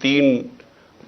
3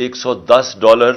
$110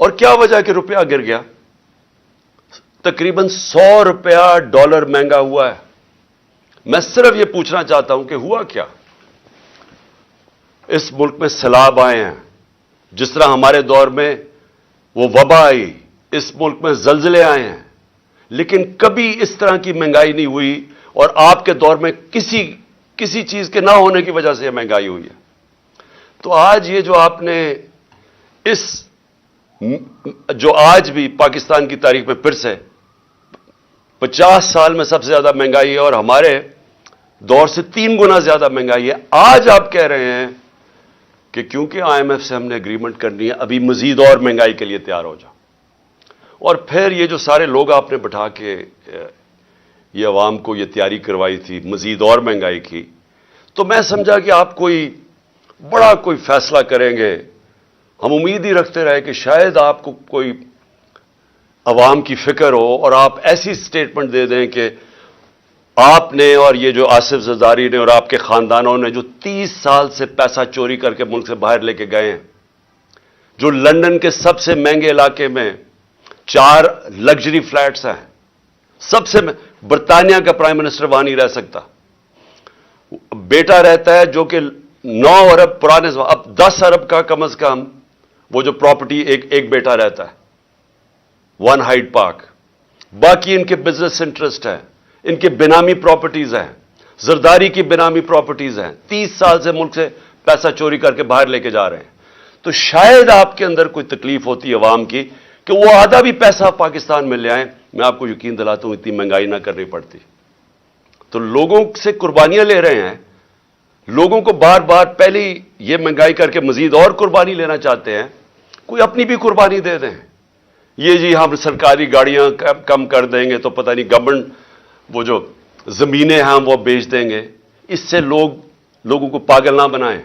اور کیا وجہ کہ روپیہ گر گیا؟ تقریباً $100 مہنگا ہوا ہے. میں صرف یہ پوچھنا چاہتا ہوں کہ ہوا کیا؟ اس ملک میں سیلاب آئے ہیں، جس طرح ہمارے دور میں وہ وبا آئی، اس ملک میں زلزلے آئے ہیں، لیکن کبھی اس طرح کی مہنگائی نہیں ہوئی. اور آپ کے دور میں کسی چیز کے نہ ہونے کی وجہ سے یہ مہنگائی ہوئی ہے. تو آج یہ جو آپ نے جو آج بھی پاکستان کی تاریخ میں پھر سے 50 سال میں سب سے زیادہ مہنگائی ہے، اور ہمارے دور سے 3 گنا زیادہ مہنگائی ہے. آج آپ کہہ رہے ہیں کہ کیونکہ IMF سے ہم نے اگریمنٹ کرنی ہے، ابھی مزید اور مہنگائی کے لیے تیار ہو جاؤ. اور پھر یہ جو سارے لوگ آپ نے بٹھا کے یہ عوام کو یہ تیاری کروائی تھی مزید اور مہنگائی کی، تو میں سمجھا کہ آپ کوئی فیصلہ کریں گے. ہم امید ہی رکھتے رہے کہ شاید آپ کو کوئی عوام کی فکر ہو اور آپ ایسی سٹیٹمنٹ دے دیں کہ آپ نے اور یہ جو آصف زرداری نے اور آپ کے خاندانوں نے جو 30 سال سے پیسہ چوری کر کے ملک سے باہر لے کے گئے ہیں، جو لندن کے سب سے مہنگے علاقے میں 4 لگژری فلیٹس ہیں، سب سے برطانیہ کا پرائم منسٹر وہاں نہیں رہ سکتا. بیٹا رہتا ہے جو کہ 9 ارب پرانے، اب 10 ارب کا کم از کم وہ جو پراپرٹی ایک بیٹا رہتا ہے 1 ہائیڈ پارک. باقی ان کے بزنس انٹرسٹ ہیں، ان کے بینامی پراپرٹیز ہیں، زرداری کی بینامی پراپرٹیز ہیں. 30 سال سے ملک سے پیسہ چوری کر کے باہر لے کے جا رہے ہیں. تو شاید آپ کے اندر کوئی تکلیف ہوتی ہے عوام کی کہ وہ آدھا بھی پیسہ پاکستان میں لے آئیں. میں آپ کو یقین دلاتا ہوں اتنی مہنگائی نہ کرنی پڑتی. تو لوگوں سے قربانیاں لے رہے ہیں، لوگوں کو بار بار پہلے یہ مہنگائی کر کے مزید اور قربانی لینا چاہتے ہیں. کوئی اپنی بھی قربانی دے دیں. یہ جی ہم سرکاری گاڑیاں کم کر دیں گے تو پتہ نہیں گورنمنٹ وہ جو زمینیں ہیں وہ بیچ دیں گے. اس سے لوگوں کو پاگل نہ بنائیں.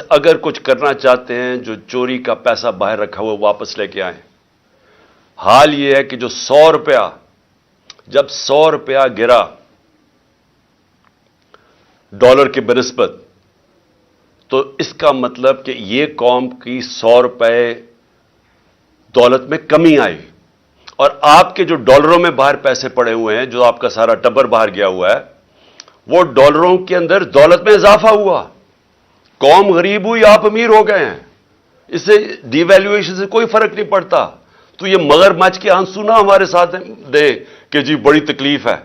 اگر کچھ کرنا چاہتے ہیں جو چوری کا پیسہ باہر رکھا ہوا واپس لے کے آئیں. حال یہ ہے کہ جو جب 100 روپیہ گرا ڈالر کے بنسبت، تو اس کا مطلب کہ یہ قوم کی 100 روپے دولت میں کمی آئی. اور آپ کے جو ڈالروں میں باہر پیسے پڑے ہوئے ہیں، جو آپ کا سارا ٹبر باہر گیا ہوا ہے، وہ ڈالروں کے اندر دولت میں اضافہ ہوا. قوم غریب ہوئی، آپ امیر ہو گئے ہیں. اس سے ڈی ویلیویشن سے کوئی فرق نہیں پڑتا. تو یہ مگر مچ کے آنسو نہ ہمارے ساتھ دیں کہ جی بڑی تکلیف ہے.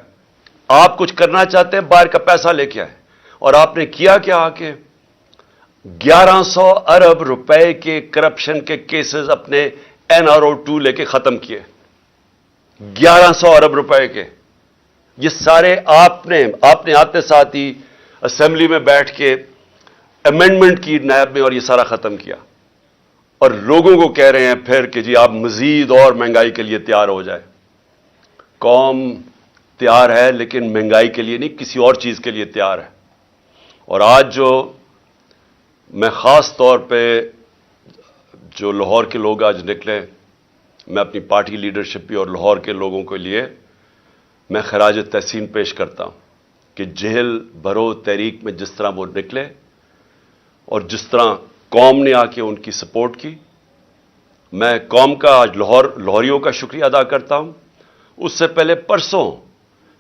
آپ کچھ کرنا چاہتے ہیں، باہر کا پیسہ لے کے آئے. اور آپ نے کیا آ کے 1100 ارب روپے کے کرپشن کے کیسز اپنے NRO2 لے کے ختم کیے. 1100 ارب روپے کے. یہ سارے آپ نے آتے ساتھ ہی اسمبلی میں بیٹھ کے امینڈمنٹ کی نیب میں اور یہ سارا ختم کیا. اور لوگوں کو کہہ رہے ہیں پھر کہ جی آپ مزید اور مہنگائی کے لیے تیار ہو جائے. قوم تیار ہے لیکن مہنگائی کے لیے نہیں، کسی اور چیز کے لیے تیار ہے. اور آج جو میں خاص طور پہ جو لاہور کے لوگ آج نکلے، میں اپنی پارٹی لیڈرشپ بھی اور لاہور کے لوگوں کے لیے میں خراج تحسین پیش کرتا ہوں کہ جہل بھرو تحریک میں جس طرح وہ نکلے اور جس طرح قوم نے آ کے ان کی سپورٹ کی. میں قوم کا آج لاہوریوں کا شکریہ ادا کرتا ہوں. اس سے پہلے پرسوں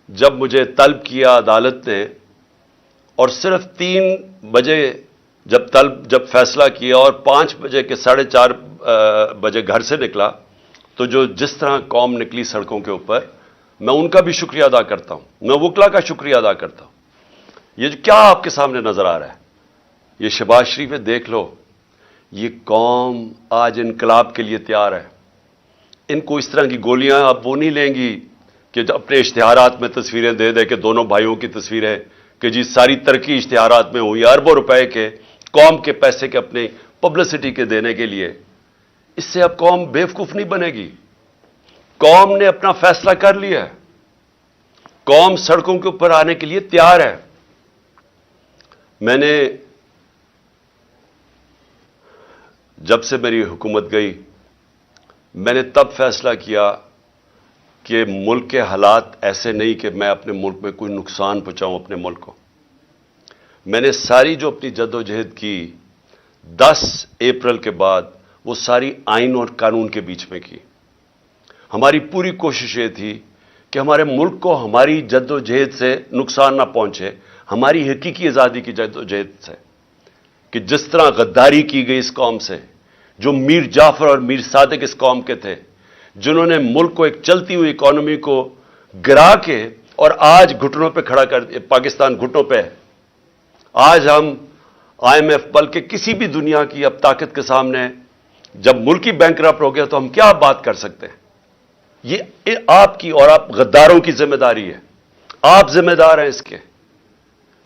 جب مجھے طلب کیا عدالت نے اور صرف 3 بجے جب فیصلہ کیا اور 5 بجے کے 4:30 بجے گھر سے نکلا، تو جس طرح قوم نکلی سڑکوں کے اوپر، میں ان کا بھی شکریہ ادا کرتا ہوں. میں وکلا کا شکریہ ادا کرتا ہوں. یہ کیا آپ کے سامنے نظر آ رہا ہے، یہ شہباز شریف ہے، دیکھ لو. یہ قوم آج انقلاب کے لیے تیار ہے. ان کو اس طرح کی گولیاں اب وہ نہیں لیں گی کہ اپنے اشتہارات میں تصویریں دے دے کہ دونوں بھائیوں کی تصویریں کہ جی ساری ترقی اشتہارات میں ہوئی اربوں روپے کے قوم کے پیسے کے اپنے پبلسٹی کے دینے کے لیے. اس سے اب قوم بیوقوف نہیں بنے گی. قوم نے اپنا فیصلہ کر لیا ہے. قوم سڑکوں کے اوپر آنے کے لیے تیار ہے. میں نے جب سے میری حکومت گئی، میں نے تب فیصلہ کیا کہ ملک کے حالات ایسے نہیں کہ میں اپنے ملک میں کوئی نقصان پہنچاؤں اپنے ملک کو. میں نے ساری جو اپنی جد و جہد کی 10 اپریل کے بعد وہ ساری آئین اور قانون کے بیچ میں کی. ہماری پوری کوشش یہ تھی کہ ہمارے ملک کو ہماری جد و جہد سے نقصان نہ پہنچے, ہماری حقیقی آزادی کی جد و جہد سے. کہ جس طرح غداری کی گئی اس قوم سے, جو میر جعفر اور میر صادق اس قوم کے تھے, جنہوں نے ملک کو ایک چلتی ہوئی اکانومی کو گرا کے اور آج گھٹنوں پہ کھڑا کر دیا. پاکستان گھٹنوں پہ ہے. آج ہم IMF بلکہ کسی بھی دنیا کی اب طاقت کے سامنے, جب ملک ہی بینک کرپٹ ہو گیا تو ہم کیا بات کر سکتے ہیں؟ یہ آپ کی اور آپ غداروں کی ذمہ داری ہے. آپ ذمہ دار ہیں اس کے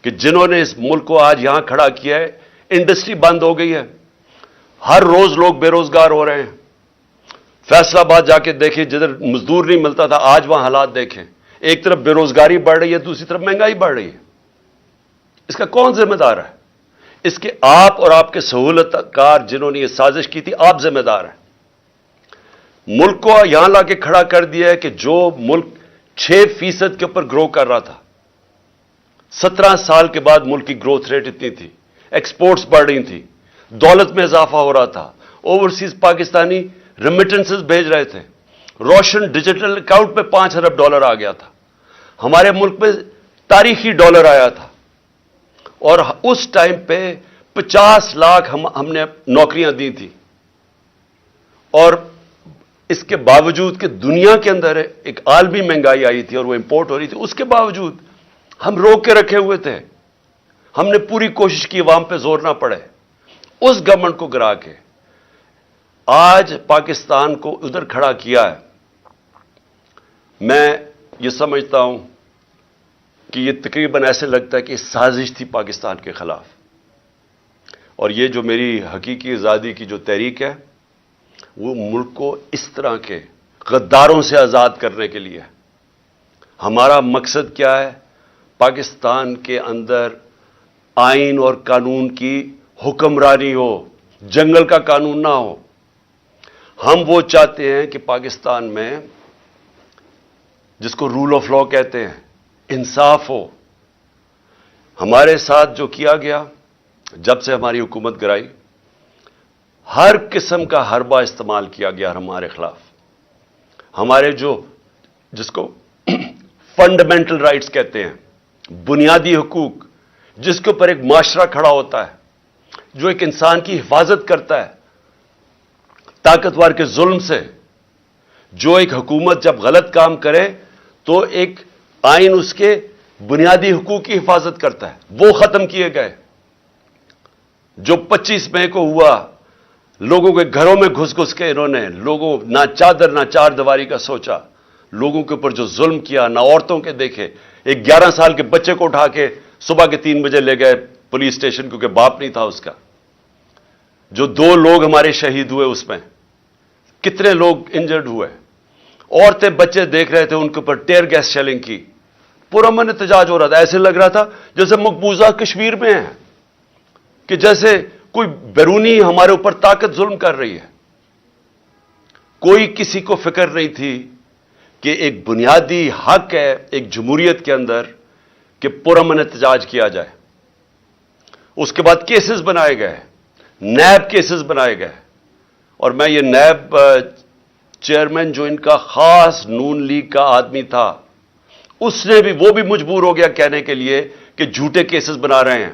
کہ جنہوں نے اس ملک کو آج یہاں کھڑا کیا ہے. انڈسٹری بند ہو گئی ہے, ہر روز لوگ بے روزگار ہو رہے ہیں. فیصل آباد جا کے دیکھیں, جدھر مزدور نہیں ملتا تھا آج وہاں حالات دیکھیں. ایک طرف بے روزگاری بڑھ رہی ہے, دوسری طرف مہنگائی بڑھ رہی ہے. اس کا کون ذمہ دار ہے؟ اس کے آپ اور آپ کے سہولت کار جنہوں نے یہ سازش کی تھی, آپ ذمہ دار ہیں. ملک کو یہاں لا کے کھڑا کر دیا ہے کہ جو ملک 6% کے اوپر گرو کر رہا تھا, 17 سال کے بعد ملک کی گروتھ ریٹ اتنی تھی, ایکسپورٹس بڑھ رہی تھی, دولت میں اضافہ ہو رہا تھا, اوورسیز پاکستانی ریمیٹنسز بھیج رہے تھے, روشن ڈیجیٹل اکاؤنٹ پہ $5 ارب آ گیا تھا, ہمارے ملک میں تاریخی ڈالر آیا تھا, اور اس ٹائم پہ 50 لاکھ ہم نے نوکریاں دی تھی. اور اس کے باوجود کہ دنیا کے اندر ایک عالمی مہنگائی آئی تھی اور وہ امپورٹ ہو رہی تھی, اس کے باوجود ہم روک کے رکھے ہوئے تھے. ہم نے پوری کوشش کی عوام پہ زور نہ پڑے. اس گورنمنٹ کو گرا کے آج پاکستان کو ادھر کھڑا کیا ہے. میں یہ سمجھتا ہوں کہ یہ تقریباً ایسے لگتا ہے کہ سازش تھی پاکستان کے خلاف. اور یہ جو میری حقیقی آزادی کی جو تحریک ہے وہ ملک کو اس طرح کے غداروں سے آزاد کرنے کے لیے. ہمارا مقصد کیا ہے؟ پاکستان کے اندر آئین اور قانون کی حکمرانی ہو, جنگل کا قانون نہ ہو. ہم وہ چاہتے ہیں کہ پاکستان میں جس کو رول آف لا کہتے ہیں, انصاف ہو. ہمارے ساتھ جو کیا گیا جب سے ہماری حکومت گرائی, ہر قسم کا حربہ استعمال کیا گیا ہمارے خلاف. ہمارے جس کو فنڈامنٹل رائٹس کہتے ہیں, بنیادی حقوق, جس کے اوپر ایک معاشرہ کھڑا ہوتا ہے, جو ایک انسان کی حفاظت کرتا ہے طاقتور کے ظلم سے. جو ایک حکومت جب غلط کام کرے تو ایک آئین اس کے بنیادی حقوق کی حفاظت کرتا ہے, وہ ختم کیے گئے. جو 25 مئی کو ہوا, لوگوں کے گھروں میں گھس گھس کے انہوں نے لوگوں نہ چادر نہ چار دیواری کا سوچا, لوگوں کے اوپر جو ظلم کیا, نہ عورتوں کے دیکھے. ایک 11 سال کے بچے کو اٹھا کے صبح کے 3 بجے لے گئے پولیس اسٹیشن کیونکہ باپ نہیں تھا اس کا. جو 2 لوگ ہمارے شہید ہوئے, اس میں کتنے لوگ انجرڈ ہوئے. عورتیں بچے دیکھ رہے تھے, ان کے اوپر ٹیئر گیس شیلنگ کی. پرامن احتجاج ہو رہا تھا. ایسے لگ رہا تھا جیسے مقبوضہ کشمیر میں ہیں, کہ جیسے کوئی بیرونی ہمارے اوپر طاقت ظلم کر رہی ہے. کوئی کسی کو فکر نہیں تھی کہ ایک بنیادی حق ہے ایک جمہوریت کے اندر کہ پرامن احتجاج کیا جائے. اس کے بعد کیسز بنائے گئے, نیب کیسز بنائے گئے. اور میں یہ نیب چیئرمین جو ان کا خاص نون لیگ کا آدمی تھا, اس نے بھی, وہ بھی مجبور ہو گیا کہنے کے لیے کہ جھوٹے کیسز بنا رہے ہیں,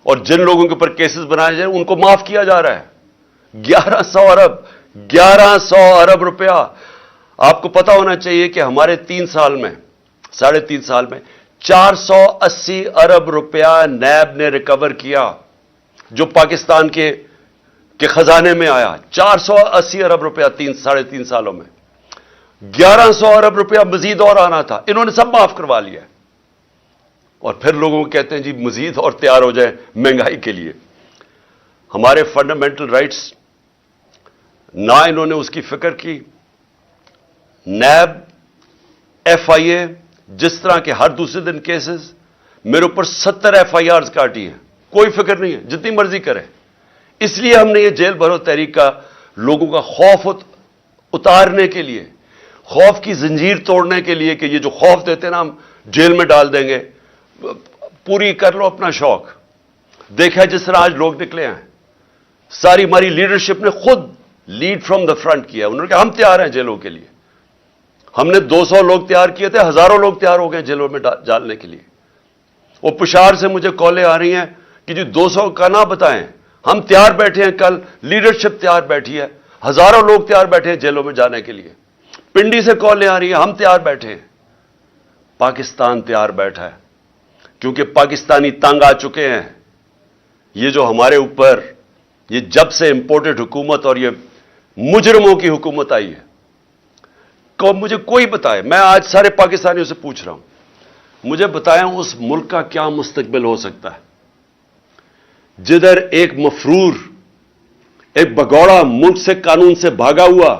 اور جن لوگوں کے اوپر کیسز بنائے جائیں ان کو معاف کیا جا رہا ہے. 1100 ارب روپیہ. آپ کو پتا ہونا چاہیے کہ ہمارے 3 سال میں, 3.5 سال میں 480 ارب روپیہ نیب نے ریکور کیا, جو پاکستان کے خزانے میں آیا. 480 ارب روپیہ 3.5 سالوں میں. 1100 ارب روپیہ مزید اور آنا تھا, انہوں نے سب معاف کروا لیا. اور پھر لوگوں کو کہتے ہیں جی مزید اور تیار ہو جائے مہنگائی کے لیے. ہمارے فنڈامنٹل رائٹس نہ انہوں نے اس کی فکر کی. نیب, FIA, جس طرح کے ہر دوسرے دن کیسز, میرے اوپر 70 FIRs کاٹی ہیں, کوئی فکر نہیں ہے, جتنی مرضی کرے. اس لیے ہم نے یہ جیل بھرو تحریک کا لوگوں کا خوف اتارنے کے لیے, خوف کی زنجیر توڑنے کے لیے, کہ یہ جو خوف دیتے ہیں نا ہم جیل میں ڈال دیں گے, پوری کر لو اپنا شوق. دیکھا جس طرح آج لوگ نکلے ہیں, ساری ہماری لیڈرشپ نے خود لیڈ فرام دا فرنٹ کیا. انہوں نے کہا ہم تیار ہیں جیلوں کے لیے. ہم نے 200 لوگ تیار کیے تھے, ہزاروں لوگ تیار ہو گئے جیلوں میں ڈالنے کے لیے. وہ پشاور سے مجھے کالیں آ رہی ہیں کہ جی 200 کا نہ بتائیں, ہم تیار بیٹھے ہیں, کل لیڈرشپ تیار بیٹھی ہے, ہزاروں لوگ تیار بیٹھے ہیں جیلوں میں جانے کے لیے. پنڈی سے کالیں آ رہی ہیں, ہم تیار بیٹھے ہیں. پاکستان تیار بیٹھا ہے کیونکہ پاکستانی تنگ آ چکے ہیں. یہ جو ہمارے اوپر یہ جب سے امپورٹڈ حکومت اور یہ مجرموں کی حکومت آئی ہے, مجھے کوئی بتائے, میں آج سارے پاکستانیوں سے پوچھ رہا ہوں, مجھے بتائیں اس ملک کا کیا مستقبل ہو سکتا ہے جدھر ایک مفرور, ایک بگوڑا ملک سے قانون سے بھاگا ہوا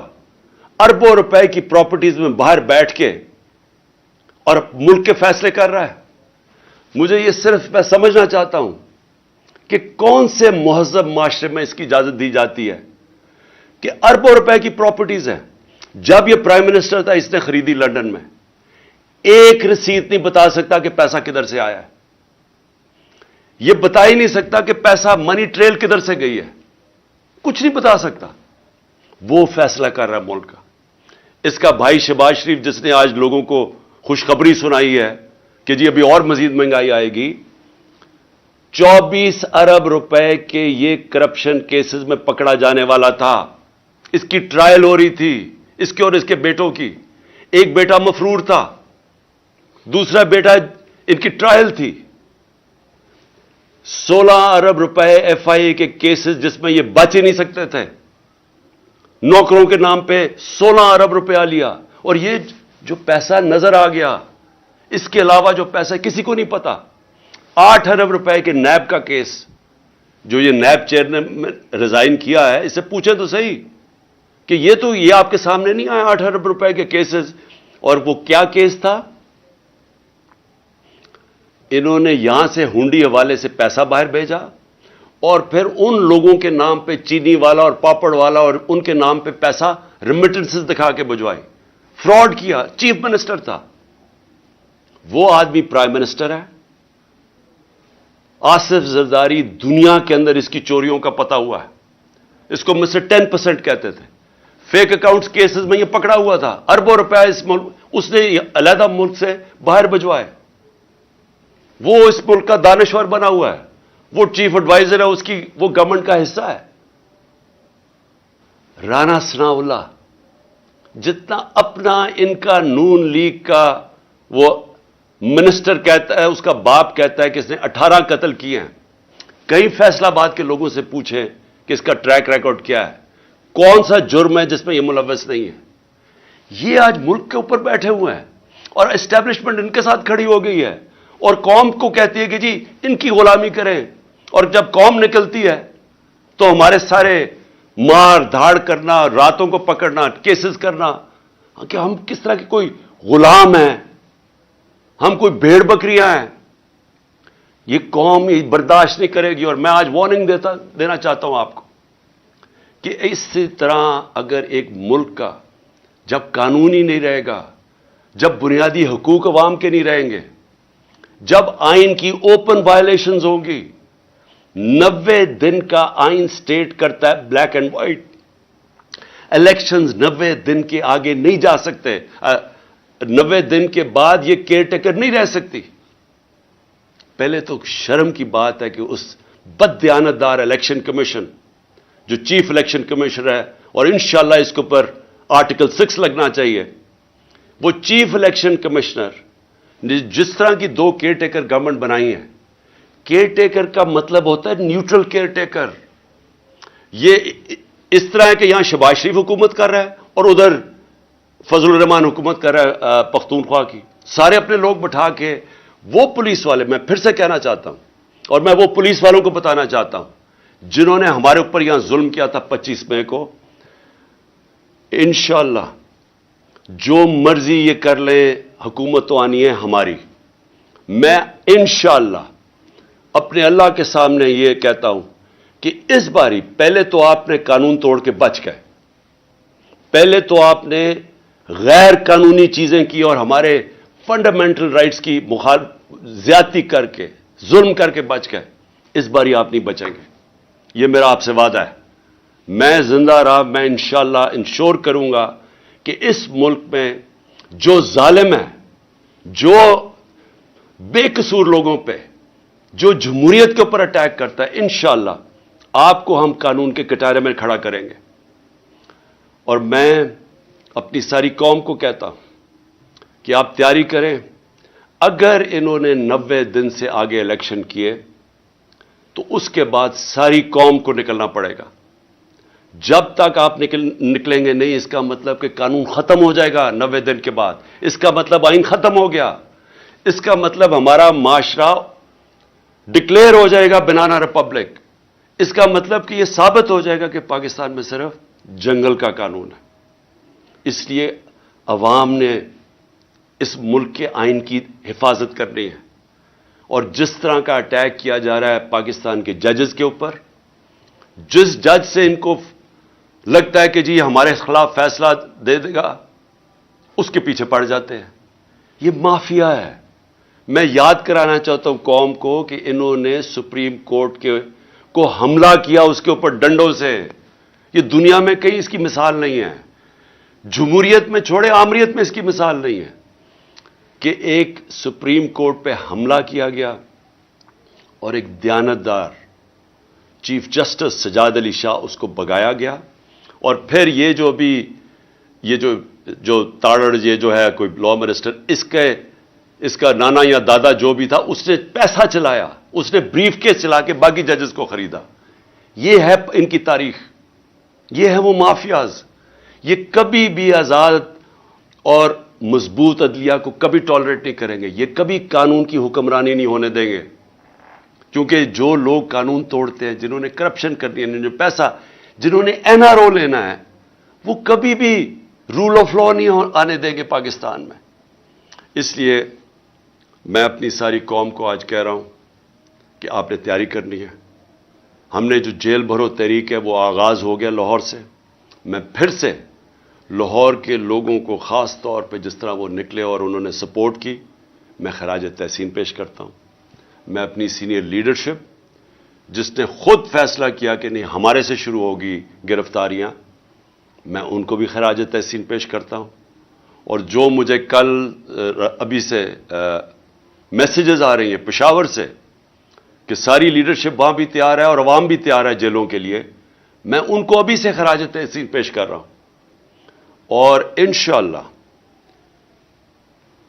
اربوں روپے کی پراپرٹیز میں باہر بیٹھ کے اور ملک کے فیصلے کر رہا ہے. مجھے یہ صرف میں سمجھنا چاہتا ہوں کہ کون سے مہذب معاشرے میں اس کی اجازت دی جاتی ہے کہ اربوں روپے کی پراپرٹیز ہیں. جب یہ پرائم منسٹر تھا اس نے خریدی لندن میں, ایک رسید نہیں بتا سکتا کہ پیسہ کدھر سے آیا ہے. یہ بتا ہی نہیں سکتا کہ پیسہ منی ٹریل کدھر سے گئی ہے, کچھ نہیں بتا سکتا. وہ فیصلہ کر رہا ہے ملک کا. اس کا بھائی شہباز شریف جس نے آج لوگوں کو خوشخبری سنائی ہے کہ جی ابھی اور مزید مہنگائی آئے گی, 24 ارب روپے کے یہ کرپشن کیسز میں پکڑا جانے والا تھا. اس کی ٹرائل ہو رہی تھی, اس کے اور اس کے بیٹوں کی. ایک بیٹا مفرور تھا, دوسرا بیٹا ان کی ٹرائل تھی. 16 ارب روپے ایف آئی اے کے کیسز جس میں یہ بچ ہی نہیں سکتے تھے, نوکروں کے نام پہ 16 ارب روپیہ لیا. اور یہ جو پیسہ نظر آ گیا, اس کے علاوہ جو پیسہ کسی کو نہیں پتا. 8 ارب روپے کے نیب کا کیس, جو یہ نیب چیئر نے ریزائن کیا ہے, اس سے پوچھیں تو صحیح کہ یہ آپ کے سامنے نہیں آیا 8 ارب روپے کے کیسز. اور وہ کیا کیس تھا؟ انہوں نے یہاں سے ہنڈی حوالے سے پیسہ باہر بھیجا اور پھر ان لوگوں کے نام پہ چینی والا اور پاپڑ والا اور ان کے نام پہ پیسہ ریمیٹنسز دکھا کے بھجوائی. فراڈ کیا. چیف منسٹر تھا وہ آدمی, پرائم منسٹر ہے. آصف زرداری دنیا کے اندر اس کی چوریوں کا پتہ ہوا ہے. اس کو مسٹر 10% کہتے تھے. فیک اکاؤنٹس کیسز میں یہ پکڑا ہوا تھا. اربوں روپے اس ملک اس نے علیحدہ ملک سے باہر بھجوائے. وہ اس ملک کا دانشور بنا ہوا ہے, وہ چیف ایڈوائزر ہے اس کی, وہ گورنمنٹ کا حصہ ہے. رانا ثناء اللہ جتنا اپنا ان کا نون لیگ کا وہ منسٹر کہتا ہے, اس کا باپ کہتا ہے کہ اس نے 18 قتل کیے ہیں. کئی فیصلہ آباد کے لوگوں سے پوچھیں کہ اس کا ٹریک ریکارڈ کیا ہے, کون سا جرم ہے جس میں یہ ملوث نہیں ہے. یہ آج ملک کے اوپر بیٹھے ہوئے ہیں اور اسٹیبلشمنٹ ان کے ساتھ کھڑی ہو گئی ہے اور قوم کو کہتی ہے کہ جی ان کی غلامی کریں. اور جب قوم نکلتی ہے تو ہمارے سارے مار دھاڑ کرنا, راتوں کو پکڑنا, کیسز کرنا, کہ ہم کس طرح کے کوئی غلام ہیں, ہم کوئی بھیڑ بکریاں ہیں. یہ قوم یہ برداشت نہیں کرے گی. اور میں آج وارننگ دینا چاہتا ہوں آپ کو کہ اسی طرح اگر ایک ملک کا جب قانون ہی نہیں رہے گا, جب بنیادی حقوق عوام کے نہیں رہیں گے, جب آئین کی اوپن وائلیشنز ہوں گی. 90 دن کا آئین سٹیٹ کرتا ہے بلیک اینڈ وائٹ. الیکشنز 90 دن کے آگے نہیں جا سکتے. 90 دن کے بعد یہ کیئر ٹیکر نہیں رہ سکتی. پہلے تو شرم کی بات ہے کہ اس بد دیانتدار الیکشن کمیشن جو چیف الیکشن کمیشنر ہے, اور انشاءاللہ اس کے اوپر آرٹیکل 6 لگنا چاہیے, وہ چیف الیکشن کمشنر جس طرح کی 2 کیئر ٹیکر گورنمنٹ بنائی ہیں. کیئر ٹیکر کا مطلب ہوتا ہے نیوٹرل کیئر ٹیکر. یہ اس طرح ہے کہ یہاں شہباز شریف حکومت کر رہا ہے اور ادھر فضل الرحمان حکومت کر رہا ہے پختونخوا کی. سارے اپنے لوگ بٹھا کے وہ پولیس والے, میں پھر سے کہنا چاہتا ہوں اور میں وہ پولیس والوں کو بتانا چاہتا ہوں جنہوں نے ہمارے اوپر یہاں ظلم کیا تھا 25 مئی کو, انشاءاللہ جو مرضی یہ کر لیں, حکومت تو آنی ہے ہماری. میں انشاءاللہ اپنے اللہ کے سامنے یہ کہتا ہوں کہ اس باری پہلے تو آپ نے قانون توڑ کے بچ گئے, پہلے تو آپ نے غیر قانونی چیزیں کی اور ہمارے فنڈامنٹل رائٹس کی زیادتی کر کے ظلم کر کے بچ گئے. اس باری آپ نہیں بچیں گے. یہ میرا آپ سے وعدہ ہے. میں زندہ رہا میں انشاءاللہ انشور کروں گا کہ اس ملک میں جو ظالم ہے، جو بے قصور لوگوں پہ، جو جمہوریت کے اوپر اٹیک کرتا ہے، انشاءاللہ آپ کو ہم قانون کے کٹارے میں کھڑا کریں گے. اور میں اپنی ساری قوم کو کہتا ہوں کہ آپ تیاری کریں. اگر انہوں نے 90 دن سے آگے الیکشن کیے تو اس کے بعد ساری قوم کو نکلنا پڑے گا. جب تک آپ نکلیں گے نہیں، اس کا مطلب کہ قانون ختم ہو جائے گا 90 دن کے بعد. اس کا مطلب آئین ختم ہو گیا. اس کا مطلب ہمارا معاشرہ ڈکلیئر ہو جائے گا بنانا ریپبلک. اس کا مطلب کہ یہ ثابت ہو جائے گا کہ پاکستان میں صرف جنگل کا قانون ہے. اس لیے عوام نے اس ملک کے آئین کی حفاظت کرنی ہے. اور جس طرح کا اٹیک کیا جا رہا ہے پاکستان کے ججز کے اوپر، جس جج سے ان کو لگتا ہے کہ جی ہمارے خلاف فیصلہ دے دے گا، اس کے پیچھے پڑ جاتے ہیں. یہ مافیا ہے. میں یاد کرانا چاہتا ہوں قوم کو کہ انہوں نے سپریم کورٹ کو حملہ کیا اس کے اوپر ڈنڈوں سے. یہ دنیا میں کہیں اس کی مثال نہیں ہے. جمہوریت میں چھوڑے، آمریت میں اس کی مثال نہیں ہے کہ ایک سپریم کورٹ پہ حملہ کیا گیا اور ایک دیانتدار چیف جسٹس سجاد علی شاہ اس کو بگایا گیا. اور پھر یہ جو تاڑڑ یہ جو ہے کوئی لا منسٹر، اس کا نانا یا دادا جو بھی تھا، اس نے پیسہ چلایا، اس نے بریف کیس چلا کے باقی ججز کو خریدا. یہ ہے ان کی تاریخ. یہ ہے وہ مافیاز. یہ کبھی بھی آزاد اور مضبوط عدلیہ کو کبھی ٹالریٹ نہیں کریں گے. یہ کبھی قانون کی حکمرانی نہیں ہونے دیں گے. کیونکہ جو لوگ قانون توڑتے ہیں، جنہوں نے کرپشن کرنی ہے، جو پیسہ، جنہوں نے NRO لینا ہے، وہ کبھی بھی رول آف لا نہیں آنے دیں گے پاکستان میں. اس لیے میں اپنی ساری قوم کو آج کہہ رہا ہوں کہ آپ نے تیاری کرنی ہے. ہم نے جو جیل بھرو تحریک ہے وہ آغاز ہو گیا لاہور سے. میں پھر سے لاہور کے لوگوں کو خاص طور پہ جس طرح وہ نکلے اور انہوں نے سپورٹ کی، میں خراج تحسین پیش کرتا ہوں. میں اپنی سینئر لیڈرشپ جس نے خود فیصلہ کیا کہ نہیں ہمارے سے شروع ہوگی گرفتاریاں، میں ان کو بھی خراج تحسین پیش کرتا ہوں. اور جو مجھے کل ابھی سے میسیجز آ رہی ہیں پشاور سے کہ ساری لیڈرشپ وہاں بھی تیار ہے اور عوام بھی تیار ہے جیلوں کے لیے، میں ان کو ابھی سے خراج تحسین پیش کر رہا ہوں. اور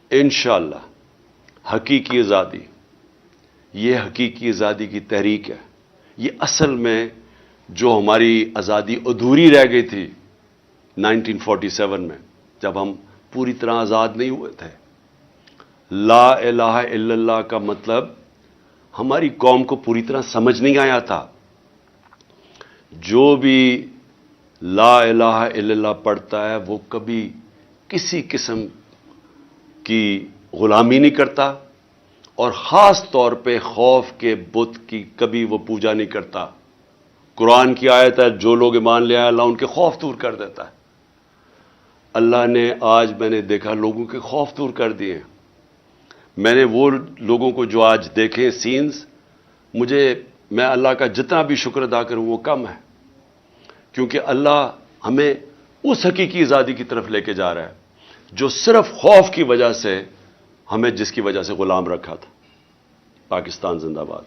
انشاءاللہ حقیقی آزادی، یہ حقیقی آزادی کی تحریک ہے. یہ اصل میں جو ہماری آزادی ادھوری رہ گئی تھی 1947 میں، جب ہم پوری طرح آزاد نہیں ہوئے تھے. لا الہ الا اللہ کا مطلب ہماری قوم کو پوری طرح سمجھ نہیں آیا تھا. جو بھی لا الہ الا اللہ پڑھتا ہے وہ کبھی کسی قسم کی غلامی نہیں کرتا، اور خاص طور پہ خوف کے بت کی کبھی وہ پوجا نہیں کرتا. قرآن کی آیت ہے جو لوگ ایمان لے آئے اللہ ان کے خوف دور کر دیتا ہے. اللہ نے آج میں نے دیکھا لوگوں کے خوف دور کر دیے. میں نے وہ لوگوں کو جو آج دیکھے سینز، میں اللہ کا جتنا بھی شکر ادا کروں وہ کم ہے. کیونکہ اللہ ہمیں اس حقیقی آزادی کی طرف لے کے جا رہا ہے جو صرف خوف کی وجہ سے ہمیں جس کی وجہ سے غلام رکھا تھا. پاکستان زندہ باد.